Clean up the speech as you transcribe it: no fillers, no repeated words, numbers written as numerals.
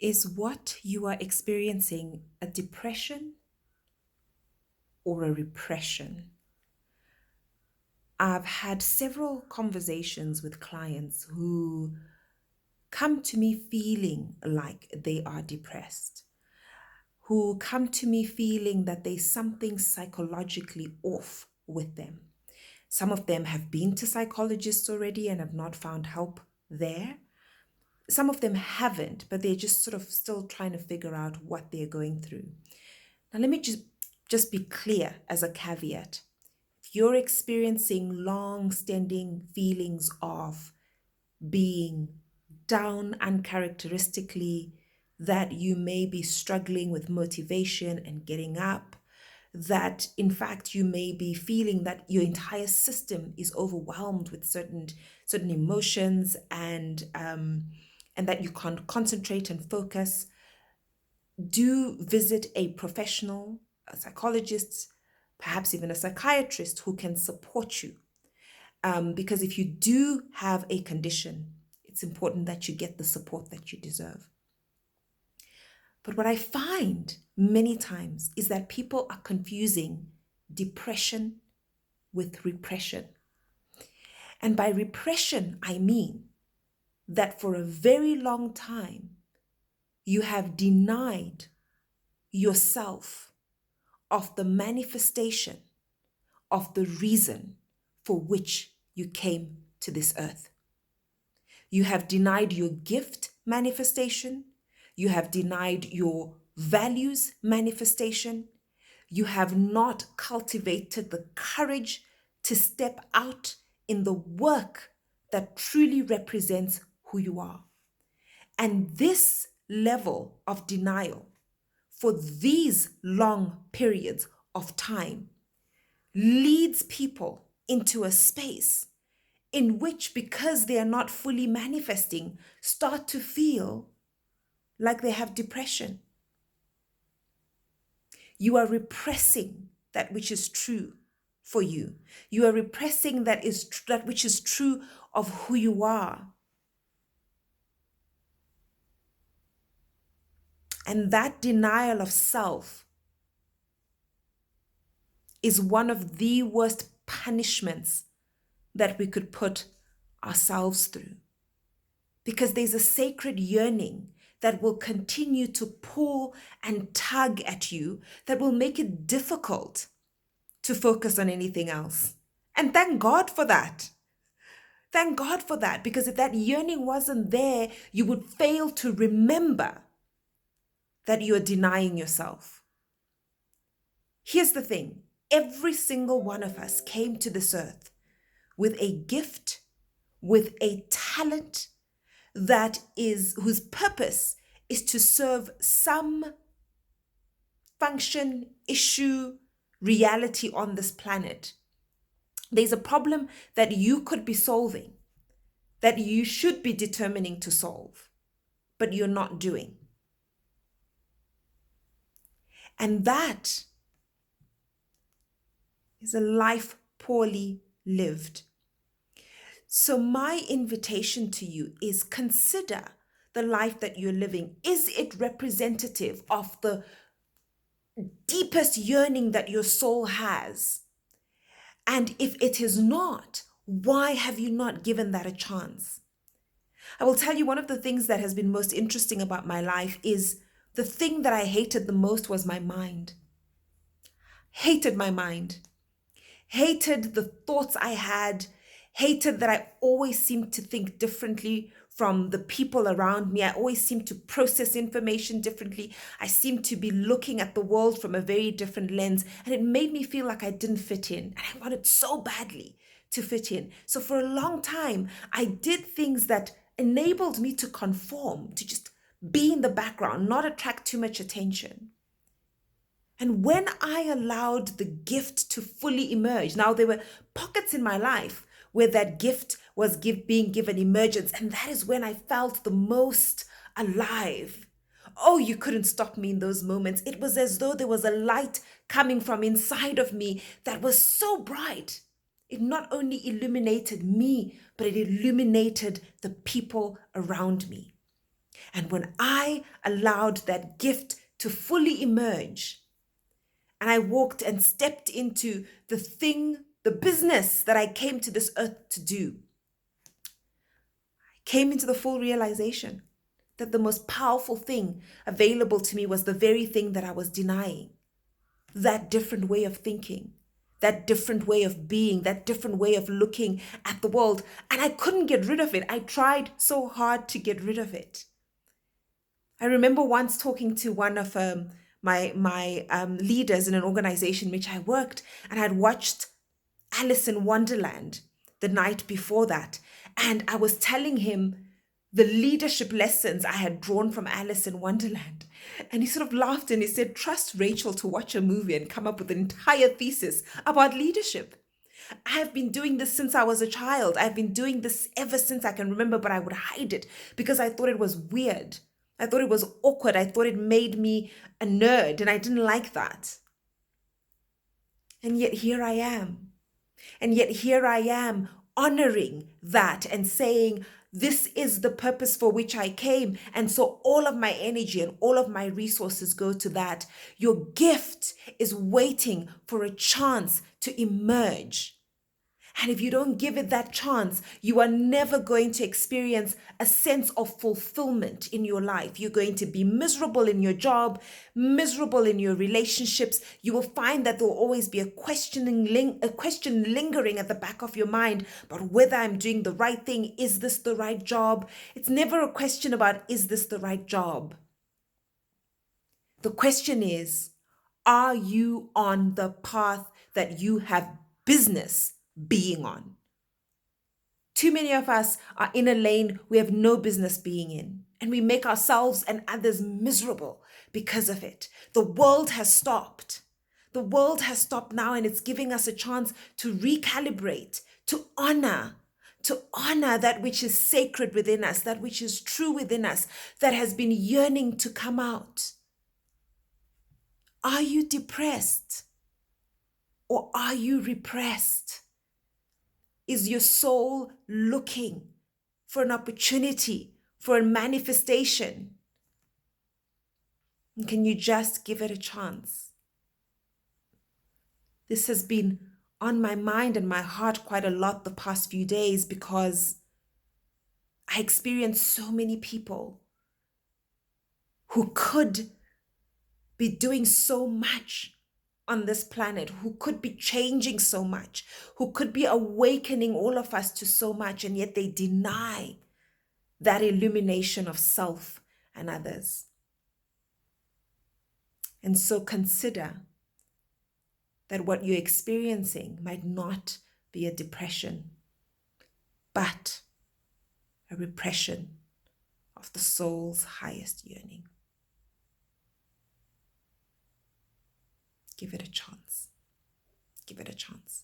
Is what you are experiencing a depression or a repression? I've had several conversations with clients who come to me feeling like they are depressed, who come to me feeling that there's something psychologically off with them. Some of them have been to psychologists already and have not found help there. Some of them haven't, but they're just sort of still trying to figure out what they're going through. Now, let me just be clear as a caveat. If you're experiencing long-standing feelings of being down uncharacteristically, that you may be struggling with motivation and getting up, that in fact you may be feeling that your entire system is overwhelmed with certain emotions, and that you can't concentrate and focus, do visit a professional, a psychologist, perhaps even a psychiatrist who can support you. Because if you do have a condition, it's important that you get the support that you deserve. But what I find many times is that people are confusing depression with repression. And by repression, I mean that for a very long time, you have denied yourself of the manifestation of the reason for which you came to this earth. You have denied your gift manifestation. You have denied your values manifestation. You have not cultivated the courage to step out in the work that truly represents who you are. And this level of denial for these long periods of time leads people into a space in which, because they are not fully manifesting, start to feel like they have depression. You are repressing that which is true for you. You are repressing that which is true of who you are. And that denial of self is one of the worst punishments that we could put ourselves through. Because there's a sacred yearning that will continue to pull and tug at you, that will make it difficult to focus on anything else. And thank God for that. Thank God for that, because if that yearning wasn't there, you would fail to remember that you're denying yourself. Here's the thing. Every single one of us came to this earth with a gift, with a talent, whose purpose is to serve some function, issue, reality on this planet. There's a problem that you could be solving, that you should be determining to solve, but you're not doing. And that is a life poorly lived. So my invitation to you is, consider the life that you're living. Is it representative of the deepest yearning that your soul has? And if it is not, why have you not given that a chance? I will tell you, one of the things that has been most interesting about my life is the thing that I hated the most was my mind. Hated my mind. Hated the thoughts I had. Hated that I always seemed to think differently from the people around me. I always seemed to process information differently. I seemed to be looking at the world from a very different lens, and it made me feel like I didn't fit in. And I wanted so badly to fit in. So for a long time, I did things that enabled me to conform, to just be in the background, not attract too much attention. And when I allowed the gift to fully emerge, now there were pockets in my life where that gift was being given emergence, and that is when I felt the most alive. Oh, you couldn't stop me in those moments. It was as though there was a light coming from inside of me that was so bright. It not only illuminated me, but it illuminated the people around me. And when I allowed that gift to fully emerge, and I walked and stepped into the business that I came to this earth to do, I came into the full realization that the most powerful thing available to me was the very thing that I was denying. That different way of thinking, that different way of being, that different way of looking at the world. And I couldn't get rid of it. I tried so hard to get rid of it. I remember once talking to one of my leaders in an organization in which I worked, and I'd watched Alice in Wonderland the night before that. And I was telling him the leadership lessons I had drawn from Alice in Wonderland. And he sort of laughed and he said, trust Rachel to watch a movie and come up with an entire thesis about leadership. I have been doing this since I was a child. I've been doing this ever since I can remember, but I would hide it because I thought it was weird. I thought it was awkward. I thought it made me a nerd, and I didn't like that. And yet here I am. And yet here I am honoring that and saying, this is the purpose for which I came. And so all of my energy and all of my resources go to that. Your gift is waiting for a chance to emerge. And if you don't give it that chance, you are never going to experience a sense of fulfillment in your life. You're going to be miserable in your job, miserable in your relationships. You will find that there will always be a question lingering at the back of your mind about whether I'm doing the right thing. Is this the right job? It's never a question about, is this the right job? The question is, are you on the path that you have business being on? Too many of us are in a lane we have no business being in, and we make ourselves and others miserable because of it. The world has stopped. The world has stopped now, and it's giving us a chance to recalibrate, to honor that which is sacred within us, that which is true within us, that has been yearning to come out. Are you depressed or are you repressed? Is your soul looking for an opportunity, for a manifestation? And can you just give it a chance? This has been on my mind and my heart quite a lot the past few days because I experienced so many people who could be doing so much on this planet, who could be changing so much, who could be awakening all of us to so much, and yet they deny that illumination of self and others. And so consider that what you're experiencing might not be a depression, but a repression of the soul's highest yearning. Give it a chance. Give it a chance.